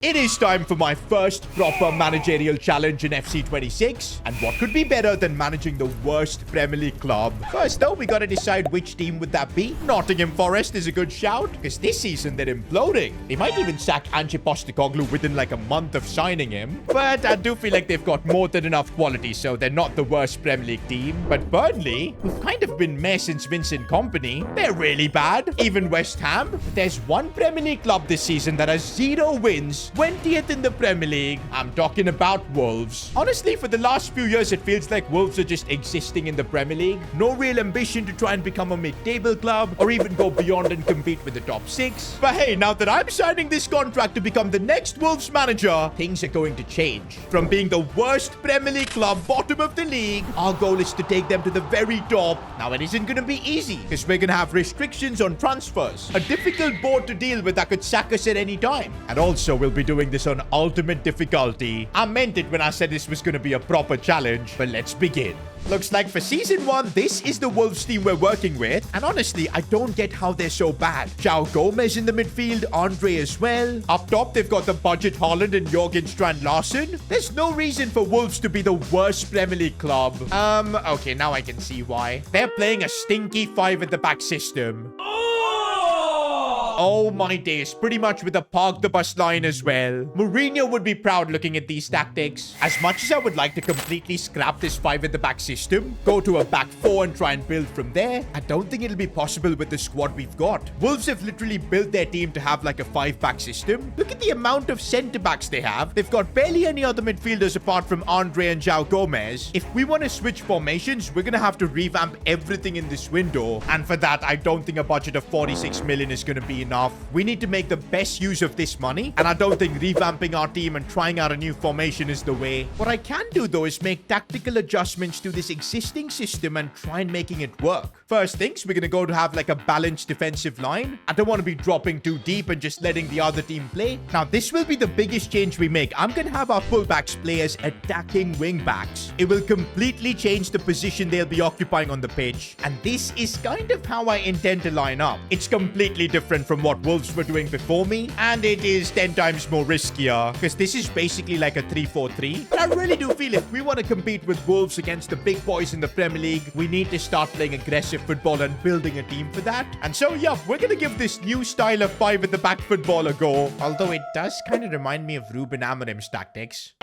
It is time for my first proper managerial challenge in FC 26. And what could be better than managing the worst Premier League club? First though, we gotta decide which team would that be. Nottingham Forest is a good shout, because this season they're imploding. They might even sack Ange Postecoglou within like a month of signing him. But I do feel like they've got more than enough quality, so they're not the worst Premier League team. But Burnley, who've kind of been meh since Vincent Kompany, they're really bad. Even West Ham. There's one Premier League club this season that has 0 wins. 20th in the Premier League. I'm talking about Wolves. Honestly, for the last few years, it feels like Wolves are just existing in the Premier League. No real ambition to try and become a mid-table club or even go beyond and compete with the top 6. But hey, now that I'm signing this contract to become the next Wolves manager, things are going to change. From being the worst Premier League club, bottom of the league, our goal is to take them to the very top. Now, it isn't going to be easy because we're going to have restrictions on transfers, a difficult board to deal with that could sack us at any time. And also, we'll be doing this on ultimate difficulty. I meant it when I said this was going to be a proper challenge, but let's begin. Looks like for Season 1, this is the Wolves team we're working with. And honestly, I don't get how they're so bad. João Gomez in the midfield, Andre as well. Up top, they've got the budget Haaland and Jørgen Strand Larsen. There's no reason for Wolves to be the worst Premier League club. Okay, now I can see why. They're playing a stinky 5 at the back system. Oh my days, pretty much with a park the bus line as well. Mourinho would be proud looking at these tactics. As much as I would like to completely scrap this 5 at the back system, go to a back 4 and try and build from there, I don't think it'll be possible with the squad we've got. Wolves have literally built their team to have like a 5-back system. Look at the amount of centre-backs they have. They've got barely any other midfielders apart from Andre and João Gomez. If we want to switch formations, we're going to have to revamp everything in this window. And for that, I don't think a budget of 46 million is going to be enough. We need to make the best use of this money, and I don't think revamping our team and trying out a new formation is the way. What I can do though is make tactical adjustments to this existing system and try and making it work. First things, we're gonna go to have like a balanced defensive line. I don't want to be dropping too deep and just letting the other team play. Now this will be the biggest change we make. I'm gonna have our fullbacks play as attacking wingbacks. It will completely change the position they'll be occupying on the pitch, and this is kind of how I intend to line up. It's completely different from what Wolves were doing before me, and it is 10 times more riskier because this is basically like a 3-4-3. But I really do feel if we want to compete with Wolves against the big boys in the Premier League, we need to start playing aggressive football and building a team for that. And so yeah, we're gonna give this new style of 5 at the back football a go, although it does kind of remind me of Ruben Amorim's tactics.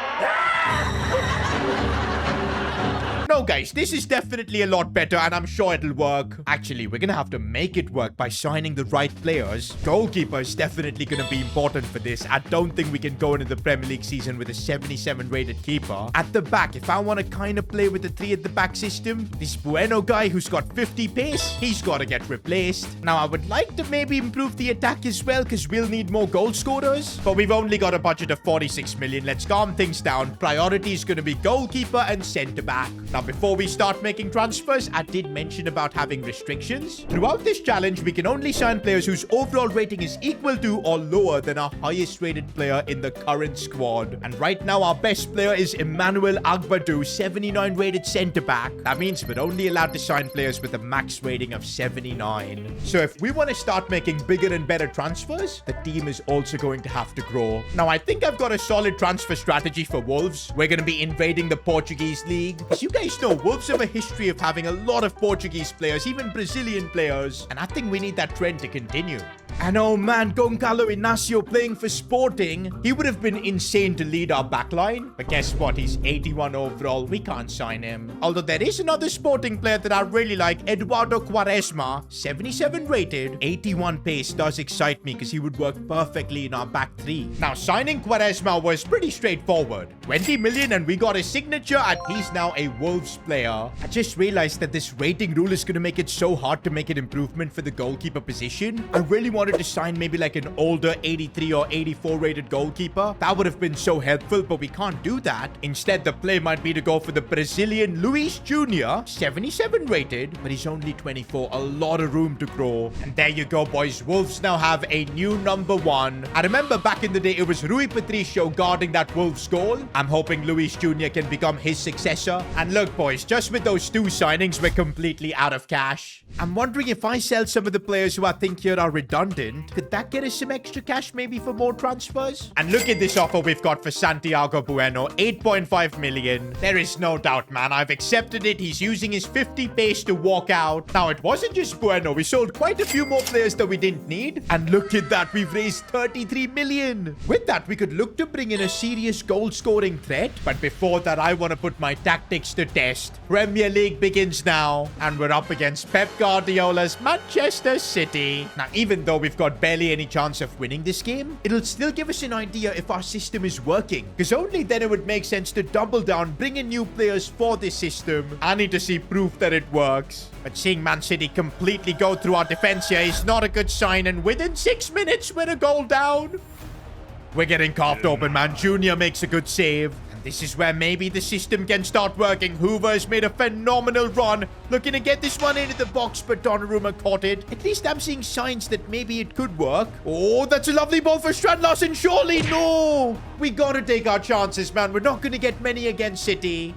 No, guys, this is definitely a lot better, and I'm sure it'll work. Actually, we're gonna have to make it work by signing the right players. Goalkeeper is definitely gonna be important for this. I don't think we can go into the Premier League season with a 77 rated keeper. At the back, if I want to kind of play with the 3 at the back system, this Bueno guy who's got 50 pace, he's got to get replaced. Now, I would like to maybe improve the attack as well, because we'll need more goal scorers. But we've only got a budget of 46 million. Let's calm things down. Priority is going to be goalkeeper and centre back. Now, before we start making transfers, I did mention about having restrictions. Throughout this challenge, we can only sign players whose overall rating is equal to or lower than our highest rated player in the current squad. And right now, our best player is Emmanuel Agbadou, 79 rated centre back. That means we're only allowed to sign players with a max rating of 79. So if we want to start making bigger and better transfers, the team is also going to have to grow. Now, I think I've got a solid transfer strategy for Wolves. We're going to be invading the Portuguese league. As you guys know, Wolves have a history of having a lot of Portuguese players, even Brazilian players, and I think we need that trend to continue. And oh man, Goncalo Inácio playing for Sporting, he would have been insane to lead our backline. But guess what? He's 81 overall. We can't sign him. Although there is another Sporting player that I really like, Eduardo Quaresma, 77 rated, 81 pace does excite me because he would work perfectly in our back 3. Now, signing Quaresma was pretty straightforward. 20 million and we got his signature, and he's now a Wolves player. I just realized that this rating rule is going to make it so hard to make an improvement for the goalkeeper position. I really wanted to sign maybe like an older 83 or 84 rated goalkeeper. That would have been so helpful, but we can't do that. Instead, the play might be to go for the Brazilian Luis Jr., 77 rated, but he's only 24. A lot of room to grow. And there you go, boys. Wolves now have a new number 1. I remember back in the day, it was Rui Patricio guarding that Wolves goal. I'm hoping Luis Jr. can become his successor. And look, boys, just with those 2 signings, we're completely out of cash. I'm wondering if I sell some of the players who I think here are redundant abundant. Could that get us some extra cash maybe for more transfers? And look at this offer we've got for Santiago Bueno, 8.5 million. There is no doubt, man. I've accepted it. He's using his 50 pace to walk out. Now, it wasn't just Bueno. We sold quite a few more players that we didn't need. And look at that. We've raised 33 million. With that, we could look to bring in a serious goal-scoring threat. But before that, I want to put my tactics to test. Premier League begins now. And we're up against Pep Guardiola's Manchester City. Now, even though we've got barely any chance of winning this game, it'll still give us an idea if our system is working. Because only then it would make sense to double down, bring in new players for this system. I need to see proof that it works. But seeing Man City completely go through our defense here is not a good sign. And within 6 minutes, we're a goal down. We're getting carved open, man. Junior makes a good save. And this is where maybe the system can start working. Hoover has made a phenomenal run. Looking to get this one into the box, but Donnarumma caught it. At least I'm seeing signs that maybe it could work. Oh, that's a lovely ball for Strand Larsen. Surely, no. We gotta take our chances, man. We're not gonna get many against City.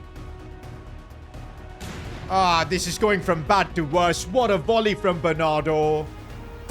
Ah, this is going from bad to worse. What a volley from Bernardo.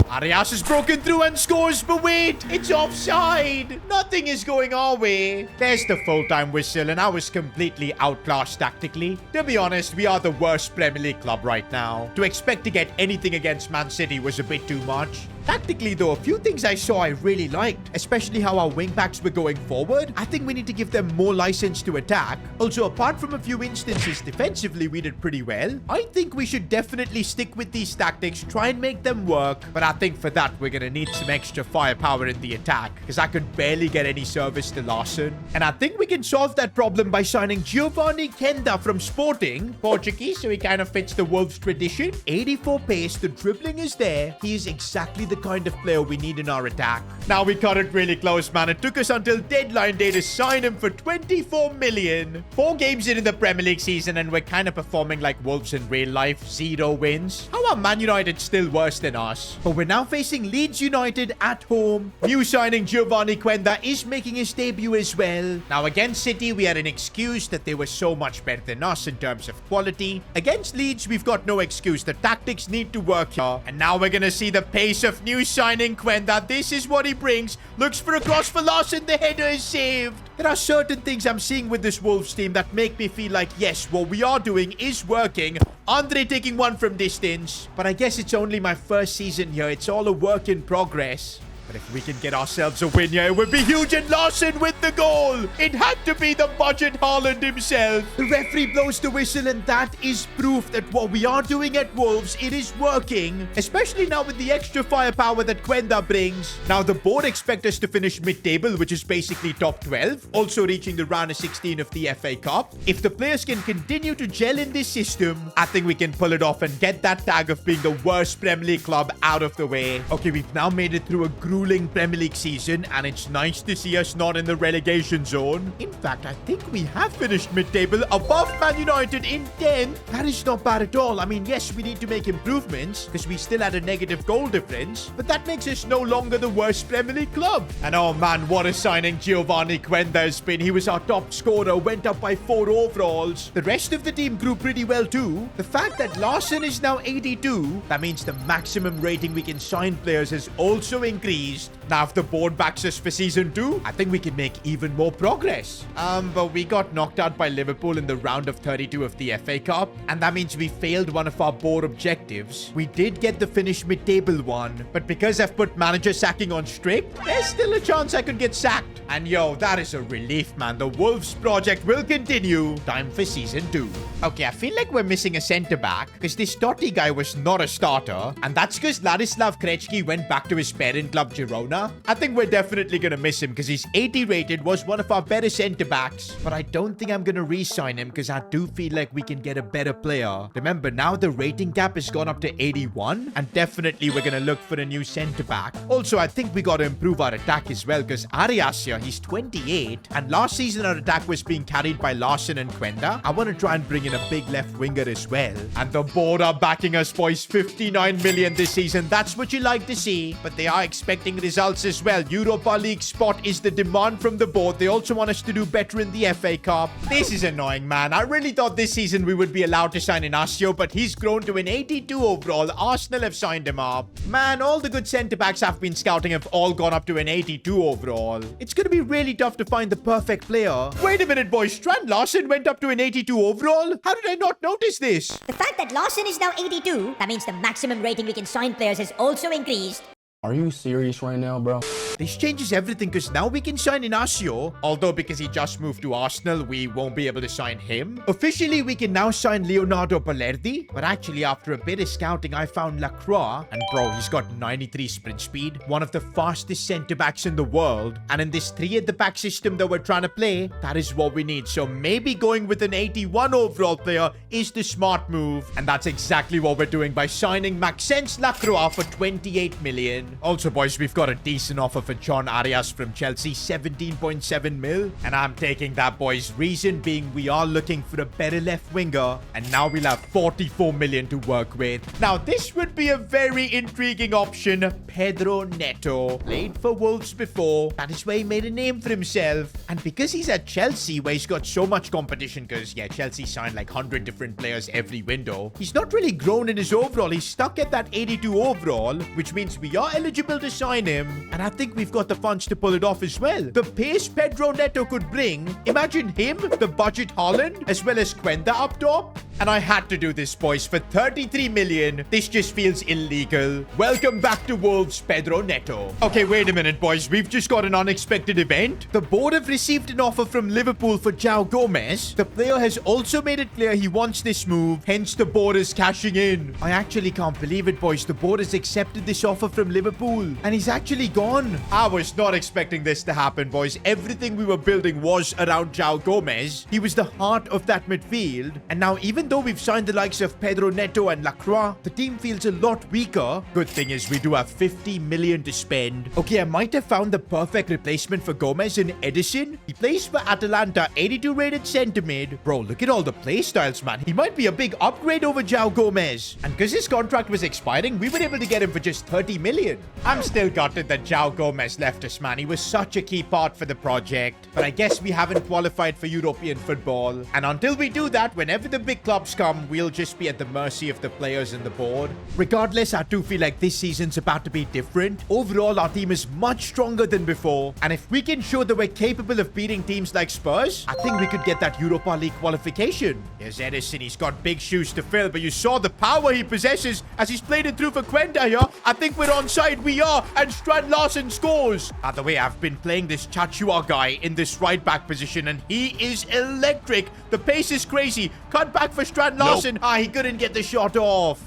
Arias has broken through and scores, but wait, it's offside. Nothing is going our way. There's the full-time whistle, and I was completely outclassed tactically. To be honest, we are the worst Premier League club right now. To expect to get anything against Man City was a bit too much. Tactically, though, a few things I saw I really liked, especially how our wing-backs were going forward. I think we need to give them more license to attack. Also, apart from a few instances defensively, we did pretty well. I think we should definitely stick with these tactics, try and make them work. But I think for that, we're going to need some extra firepower in the attack, because I could barely get any service to Larsen. And I think we can solve that problem by signing Giovanni Kenda from Sporting, Portuguese, so he kind of fits the Wolves tradition. 84 pace, the dribbling is there. He is exactly the kind of player we need in our attack. Now we got it really close, man. It took us until deadline day to sign him for 24 million. 4 games in the Premier League season, and we're kind of performing like Wolves in real life. 0 wins. How are Man United still worse than us? But we're now facing Leeds United at home. New signing Giovanni Quenda is making his debut as well. Now against City, we had an excuse that they were so much better than us in terms of quality. Against Leeds, we've got no excuse. The tactics need to work here. And now we're going to see the pace of new signing Quenda. This is what he brings. Looks for a cross for Larsen. The header is saved. There are certain things I'm seeing with this Wolves team that make me feel like, yes, what we are doing is working. Andre taking one from distance. But I guess it's only my first season here. It's all a work in progress. But if we can get ourselves a win here, it would be huge. And Larsen with the goal. It had to be the budget Haaland himself. The referee blows the whistle, and that is proof that what we are doing at Wolves, it is working. Especially now with the extra firepower that Quenda brings. Now the board expect us to finish mid-table, which is basically top 12. Also reaching the round of 16 of the FA Cup. If the players can continue to gel in this system, I think we can pull it off and get that tag of being the worst Premier League club out of the way. Okay, we've now made it through a grueling Premier League season, and it's nice to see us not in the relegation zone. In fact, I think we have finished mid-table above Man United in 10th. That is not bad at all. I mean, yes, we need to make improvements because we still had a negative goal difference, but that makes us no longer the worst Premier League club. And oh man, what a signing Giovanni Quenda has been. He was our top scorer, went up by 4 overalls. The rest of the team grew pretty well too. The fact that Larsen is now 82, that means the maximum rating we can sign players has also increased. Now, if the board backs us for season 2, I think we can make even more progress. But we got knocked out by Liverpool in the round of 32 of the FA Cup, and that means we failed one of our board objectives. We did get the finish mid-table one, but because I've put manager sacking on strict, there's still a chance I could get sacked. And yo, that is a relief, man. The Wolves project will continue. Time for season 2. Okay, I feel like we're missing a centre-back, because this Totti guy was not a starter, and that's because Ladislav Krejci went back to his parent club, Girona. I think we're definitely going to miss him because he's 80 rated, was one of our better centre-backs. But I don't think I'm going to re-sign him because I do feel like we can get a better player. Remember, now the rating gap has gone up to 81, and definitely we're going to look for a new centre-back. Also, I think we got to improve our attack as well because Arias here, he's 28, and last season our attack was being carried by Larsen and Quenda. I want to try and bring in a big left winger as well. And the board are backing us, boys. 59 million this season. That's what you like to see, but they are expecting results results as well. Europa League spot is the demand from the board. They also want us to do better in the FA Cup. This is annoying, man. I really thought this season we would be allowed to sign Inacio, but he's grown to an 82 overall. Arsenal have signed him up. Man, all the good centre-backs I've been scouting have all gone up to an 82 overall. It's going to be really tough to find the perfect player. Wait a minute, boys. Strand Larsen went up to an 82 overall? How did I not notice this? The fact that Larsen is now 82, that means the maximum rating we can sign players has also increased. Are you serious right now, bro? This changes everything because now we can sign Inacio. Although because he just moved to Arsenal, we won't be able to sign him. Officially, we can now sign Leonardo Balerdi. But actually, after a bit of scouting, I found Lacroix. And bro, he's got 93 sprint speed. One of the fastest centre-backs in the world. And in this 3-at-the-back system that we're trying to play, that is what we need. So maybe going with an 81 overall player is the smart move. And that's exactly what we're doing by signing Maxence Lacroix for 28 million. Also, boys, we've got a decent offer for John Arias from Chelsea, 17.7 mil. And I'm taking that, boys. Reason being we are looking for a better left winger. And now we'll have 44 million to work with. Now, this would be a very intriguing option. Pedro Neto. Played for Wolves before. That is where he made a name for himself. And because he's at Chelsea, where he's got so much competition, because, yeah, Chelsea signed like 100 different players every window, he's not really grown in his overall. He's stuck at that 82 overall, which means we are eligible to sign him, and I think we've got the funds to pull it off as well. The pace Pedro Neto could bring, imagine him, the budget Haaland, as well as Quenda up top. And I had to do this, boys, for 33 million. This just feels illegal. Welcome back to Wolves, Pedro Neto. Okay, wait a minute, boys. We've just got an unexpected event. The board have received an offer from Liverpool for João Gomez. The player has also made it clear he wants this move, hence the board is cashing in. I actually can't believe it, boys. The board has accepted this offer from Liverpool, and he's actually gone. I was not expecting this to happen, boys. Everything we were building was around João Gomez. He was the heart of that midfield, and now even though we've signed the likes of Pedro Neto and Lacroix, the team feels a lot weaker. Good thing is we do have 50 million to spend. Okay, I might have found the perfect replacement for Gomez in Edison. He plays for Atalanta, 82 rated centre mid. Bro, look at all the play styles, man. He might be a big upgrade over João Gomez. And because his contract was expiring, we were able to get him for just 30 million. I'm still gutted that João Gomez left us, man. He was such a key part for the project. But I guess we haven't qualified for European football. And until we do that, whenever the big clubs come, we'll just be at the mercy of the players and the board. Regardless, I do feel like this season's about to be different. Overall, our team is much stronger than before. And if we can show that we're capable of beating teams like Spurs, I think we could get that Europa League qualification. Here's Edison. He's got big shoes to fill, but you saw the power he possesses as he's played it through for Quenda here. I think we're onside. We are. And Strand Larsen scores. By the way, I've been playing this Chachua guy in this right back position, and he is electric. The pace is crazy. Cut back for Strand Larsen. Nope. He couldn't get the shot off.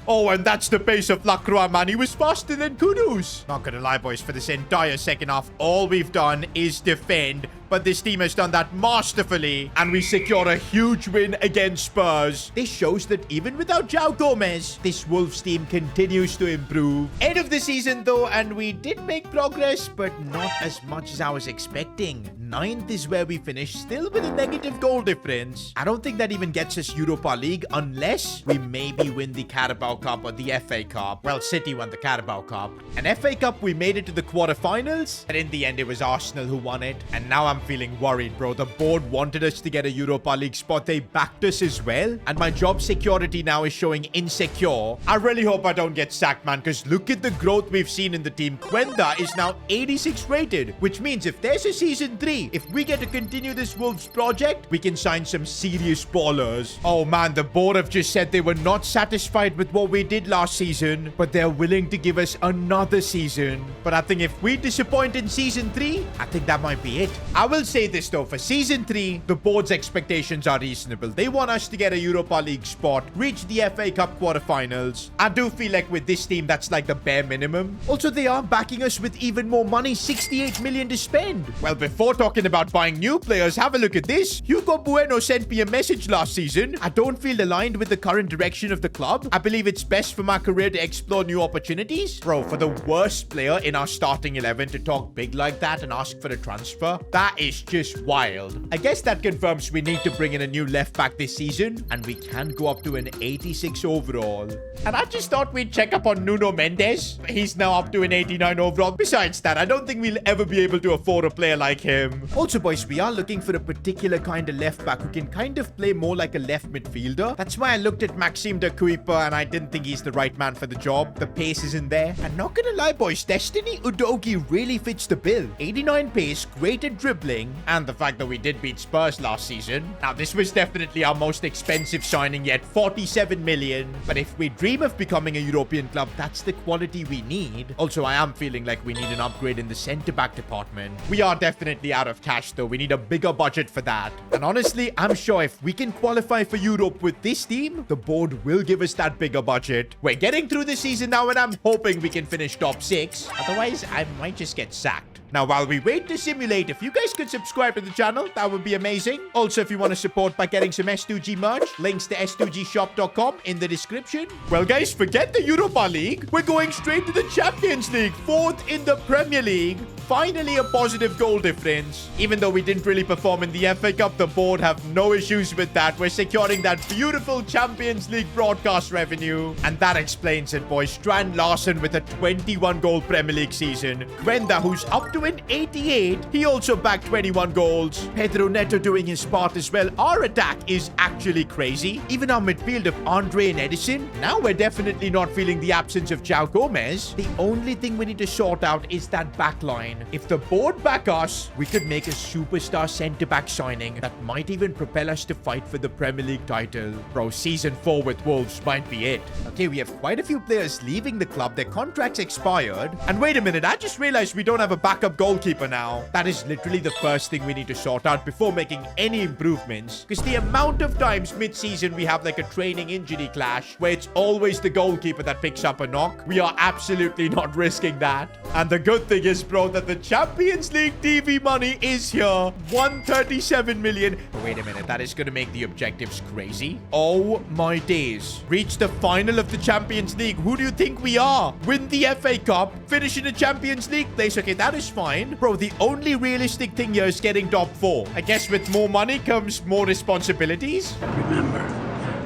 Oh, and that's the pace of Lacroix, man. He was faster than Kudus. Not gonna lie, boys, for this entire second half, all we've done is defend. But this team has done that masterfully, and we secure a huge win against Spurs. This shows that even without João Gomez, this Wolves team continues to improve. End of the season, though, and we did make progress, but not as much as I was expecting. 9th is where we finished, still with a negative goal difference. I don't think that even gets us Europa League unless we maybe win the Carabao Cup or the FA Cup. Well, City won the Carabao Cup. And FA Cup, we made it to the quarterfinals, and in the end, it was Arsenal who won it. And now I'm feeling worried, bro. The board wanted us to get a Europa League spot. They backed us as well. And my job security now is showing insecure. I really hope I don't get sacked, man, because look at the growth we've seen in the team. Quenda is now 86 rated, which means if there's a season 3, if we get to continue this Wolves project, we can sign some serious ballers. Oh, man, the board have just said they were not satisfied with what we did last season, but they're willing to give us another season. But I think if we disappoint in season 3, I think that might be it. I will say this, though. For season 3, the board's expectations are reasonable. They want us to get a Europa League spot, reach the FA Cup quarterfinals. I do feel like with this team, that's like the bare minimum. Also, they are backing us with even more money, 68 million to spend. Well, before talking about buying new players, have a look at this. Hugo Bueno sent me a message last season. I don't feel aligned with the current direction of the club. I believe it's best for my career to explore new opportunities. Bro, for the worst player in our starting 11 to talk big like that and ask for a transfer, that That is just wild. I guess that confirms we need to bring in a new left back this season, and we can go up to an 86 overall. And I just thought we'd check up on Nuno Mendes. He's now up to an 89 overall. Besides that, I don't think we'll ever be able to afford a player like him. Also, boys, we are looking for a particular kind of left back who can kind of play more like a left midfielder. That's why I looked at Maxime de Kuyper, and I didn't think he's the right man for the job. The pace isn't there. And not gonna lie, boys, Destiny Udogie really fits the bill. 89 pace, great at dribbling, and the fact that we did beat Spurs last season. Now, this was definitely our most expensive signing yet, 47 million. But if we dream of becoming a European club, that's the quality we need. Also, I am feeling like we need an upgrade in the centre-back department. We are definitely out of cash, though. We need a bigger budget for that. And honestly, I'm sure if we can qualify for Europe with this team, the board will give us that bigger budget. We're getting through the season now, and I'm hoping we can finish top 6. Otherwise, I might just get sacked. Now, while we wait to simulate, if you guys could subscribe to the channel, that would be amazing. Also, if you want to support by getting some S2G merch, links to s2gshop.com in the description. Well, guys, forget the Europa League. We're going straight to the Champions League, 4th in the Premier League. Finally, a positive goal difference. Even though we didn't really perform in the FA Cup, the board have no issues with that. We're securing that beautiful Champions League broadcast revenue. And that explains it, boys. Strand Larsen with a 21-goal Premier League season. Gwenda, who's up to an 88. He also bagged 21 goals. Pedro Neto doing his part as well. Our attack is actually crazy. Even our midfield of Andre and Edison. Now we're definitely not feeling the absence of João Gomez. The only thing we need to sort out is that back line. If the board back us, we could make a superstar centre-back signing that might even propel us to fight for the Premier League title. Bro, season 4 with Wolves might be it. Okay, we have quite a few players leaving the club. Their contracts expired. And wait a minute, I just realized we don't have a backup goalkeeper now. That is literally the first thing we need to sort out before making any improvements. Because the amount of times mid-season we have like a training injury clash where it's always the goalkeeper that picks up a knock, we are absolutely not risking that. And the good thing is, bro, that the Champions League TV money is here. 137 million. But wait a minute, that is going to make the objectives crazy. Oh my days. Reach the final of the Champions League. Who do you think we are? Win the FA Cup, finish in the Champions League place. Okay, that is fine. Bro, the only realistic thing here is getting top 4. I guess with more money comes more responsibilities. Remember,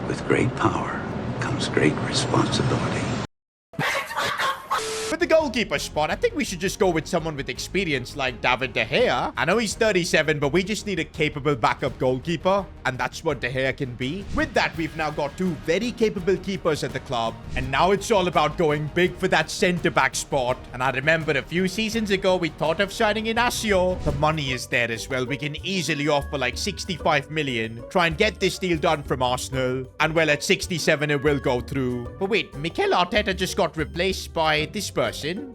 with great power comes great responsibility. With the goalkeeper spot, I think we should just go with someone with experience like David De Gea. I know he's 37, but we just need a capable backup goalkeeper, and that's what De Gea can be. With that, we've now got 2 very capable keepers at the club, and now it's all about going big for that centre-back spot. And I remember a few seasons ago, we thought of signing Inacio. The money is there as well. We can easily offer like 65 million. Try and get this deal done from Arsenal. And well, at 67, it will go through. But wait, Mikel Arteta just got replaced by this person.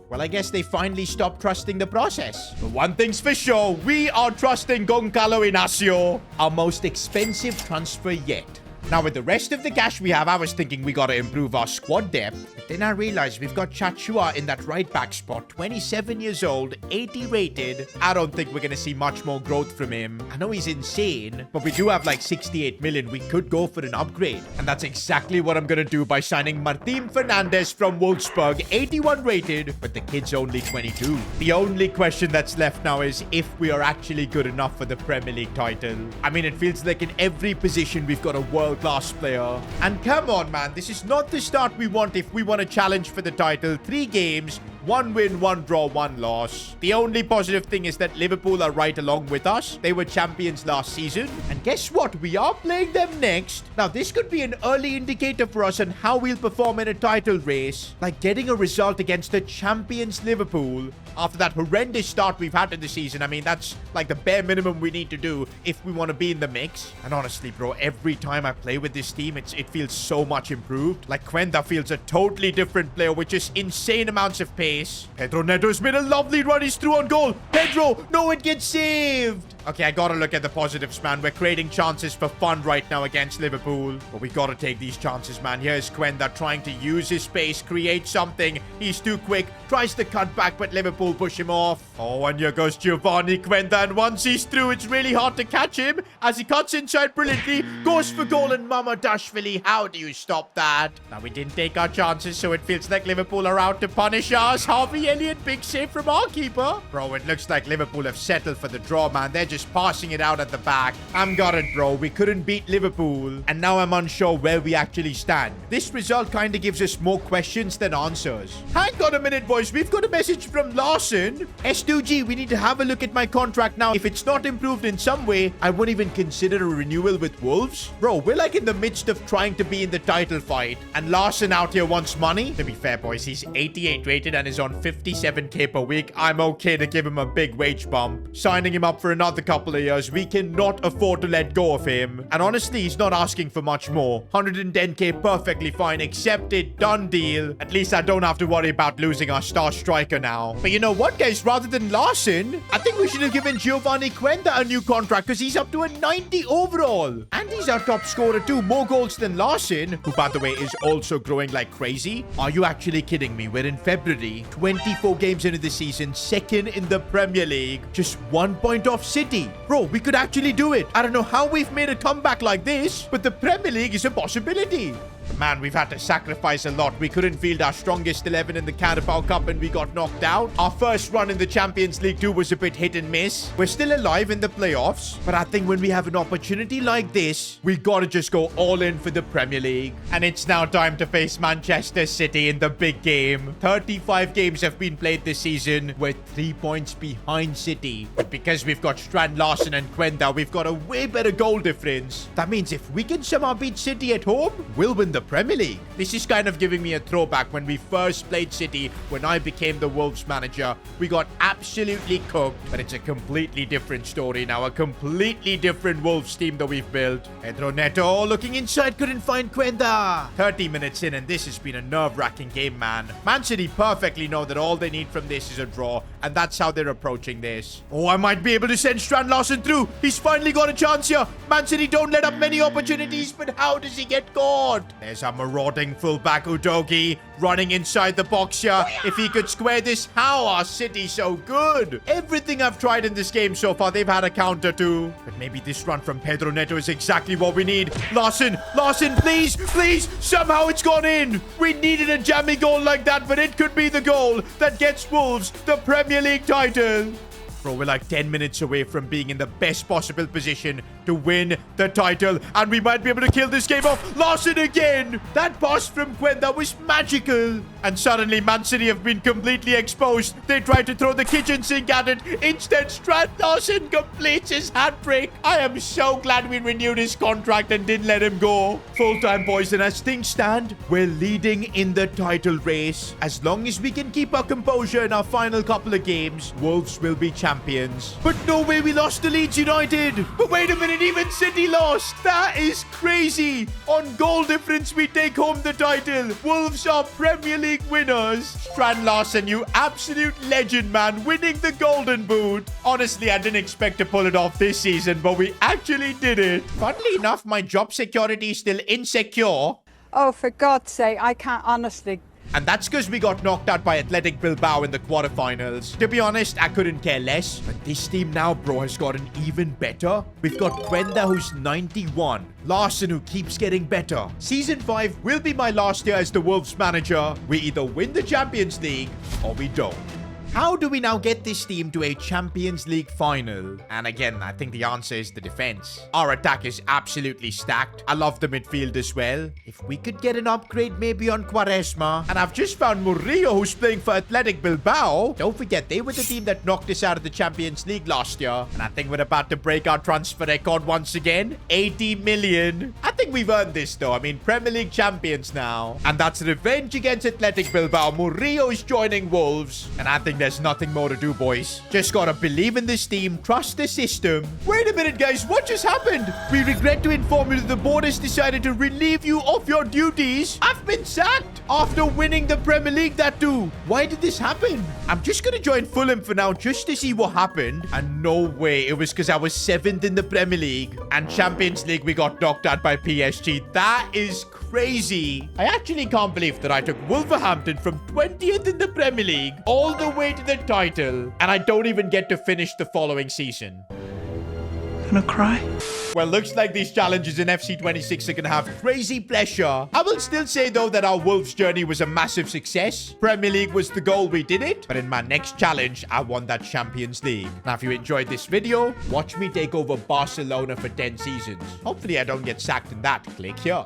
Well, I guess they finally stopped trusting the process. But one thing's for sure, we are trusting Goncalo Inacio, our most expensive transfer yet. Now, with the rest of the cash we have, I was thinking we gotta improve our squad depth. But then I realized we've got Chachua in that right back spot. 27 years old, 80 rated. I don't think we're gonna see much more growth from him. I know he's insane, but we do have like 68 million. We could go for an upgrade. And that's exactly what I'm gonna do by signing Martin Fernandes from Wolfsburg. 81 rated, but the kid's only 22. The only question that's left now is if we are actually good enough for the Premier League title. I mean, it feels like in every position we've got a world-class player. And come on, man, this is not the start we want if we want to challenge for the title. 3 games, 1 win, 1 draw, 1 loss. The only positive thing is that Liverpool are right along with us. They were champions last season. And guess what? We are playing them next. Now, this could be an early indicator for us on how we'll perform in a title race. Like getting a result against the champions Liverpool. After that horrendous start we've had in the season, I mean, that's like the bare minimum we need to do if we want to be in the mix. And honestly, bro, every time I play with this team, it feels so much improved. Like, Gwenda feels a totally different player with just insane amounts of pace. Pedro Neto's made a lovely run. He's through on goal. Pedro, no, it gets saved. Okay, I gotta look at the positives, man. We're creating chances for fun right now against Liverpool. But we gotta take these chances, man. Here's Quenda trying to use his space, create something. He's too quick. Tries to cut back, but Liverpool push him off. Oh, and here goes Giovanni Quenda. And once he's through, it's really hard to catch him as he cuts inside brilliantly. Goes for goal, and Mamadashvili. How do you stop that? Now, we didn't take our chances, so it feels like Liverpool are out to punish us. Harvey Elliott, big save from our keeper. Bro, it looks like Liverpool have settled for the draw, man. They're just passing it out at the back. I'm got it, bro. We couldn't beat Liverpool. And now I'm unsure where we actually stand. This result kind of gives us more questions than answers. Hang on a minute, boys. We've got a message from Larson. S2G, we need to have a look at my contract now. If it's not improved in some way, I won't even consider a renewal with Wolves. Bro, we're like in the midst of trying to be in the title fight. And Larson out here wants money. To be fair, boys, he's 88 rated and is on 57k per week. I'm okay to give him a big wage bump. Signing him up for another couple of years. We cannot afford to let go of him. And honestly, he's not asking for much more. 110k, perfectly fine. Accepted. Done deal. At least I don't have to worry about losing our star striker now. But you know what, guys? Rather than Larson, I think we should have given Giovanni Quenda a new contract because he's up to a 90 overall. And he's our top scorer too. More goals than Larson, who, by the way, is also growing like crazy. Are you actually kidding me? We're in February, 24 games into the season, second in the Premier League, just 1 point off City. Bro, we could actually do it. I don't know how we've made a comeback like this, but the Premier League is a possibility. Man, we've had to sacrifice a lot. We couldn't field our strongest 11 in the Carabao Cup and we got knocked out. Our first run in the Champions League too was a bit hit and miss. We're still alive in the playoffs, but I think when we have an opportunity like this, we gotta just go all in for the Premier League. And it's now time to face Manchester City in the big game. 35 games have been played this season. We're 3 points behind City. But because we've got Strand Larson and Quenda, we've got a way better goal difference. That means if we can somehow beat City at home, we'll win the Premier League. This is kind of giving me a throwback when we first played City when I became the Wolves manager. We got absolutely cooked, but it's a completely different story now. A completely different Wolves team that we've built. Pedro Neto looking inside, couldn't find Quenda. 30 minutes in and this has been a nerve-wracking game, man. Man City perfectly know that all they need from this is a draw, and that's how they're approaching this. Oh, I might be able to send Strand Larson through. He's finally got a chance here. Man City don't let up many opportunities, but how does he get caught? There's a marauding fullback Udogi running inside the box here. If he could square this, how are City so good? Everything I've tried in this game so far, they've had a counter to. But maybe this run from Pedro Neto is exactly what we need. Larson, please, please. Somehow it's gone in. We needed a jammy goal like that, but it could be the goal that gets Wolves the Premier League title. Bro, we're like 10 minutes away from being in the best possible position to win the title. And we might be able to kill this game off. Larson again. That pass from Quenda was magical. And suddenly, Man City have been completely exposed. They tried to throw the kitchen sink at it. Instead, Strand Larson completes his hat-trick. I am so glad we renewed his contract and didn't let him go. Full time, boys. And as things stand, we're leading in the title race. As long as we can keep our composure in our final couple of games, Wolves will be champions. But no way we lost to Leeds United. But wait a minute, even City lost. That is crazy. On goal difference, we take home the title. Wolves are Premier League winners. Strand Larson, you absolute legend, man, winning the Golden Boot. Honestly, I didn't expect to pull it off this season, but we actually did it. Funnily enough, my job security is still insecure. Oh, for God's sake, I can't honestly. And that's because we got knocked out by Athletic Bilbao in the quarterfinals. To be honest, I couldn't care less. But this team now, bro, has gotten even better. We've got Quenda, who's 91. Larson, who keeps getting better. Season 5 will be my last year as the Wolves manager. We either win the Champions League or we don't. How do we now get this team to a Champions League final? And again, I think the answer is the defense. Our attack is absolutely stacked. I love the midfield as well. If we could get an upgrade maybe on Quaresma. And I've just found Murillo, who's playing for Athletic Bilbao. Don't forget, they were the team that knocked us out of the Champions League last year. And I think we're about to break our transfer record once again. 80 million. I think we've earned this though. I mean, Premier League champions now. And that's revenge against Athletic Bilbao. Murillo is joining Wolves. And I think there's nothing more to do, boys. Just gotta believe in this team, trust the system. Wait a minute, guys. What just happened? We regret to inform you that the board has decided to relieve you of your duties. I've been sacked after winning the Premier League, that too. Why did this happen? I'm just gonna join Fulham for now just to see what happened. And no way. It was because I was 7th in the Premier League. And Champions League, we got knocked out by PSG. That is crazy. I actually can't believe that I took Wolverhampton from 20th in the Premier League all the way to the title, and I don't even get to finish the following season. Gonna cry? Well, looks like these challenges in FC 26 are gonna have crazy pressure. I will still say, though, that our Wolves journey was a massive success. Premier League was the goal, we did it. But in my next challenge, I won that Champions League. Now, if you enjoyed this video, watch me take over Barcelona for 10 seasons. Hopefully, I don't get sacked in that. Click here.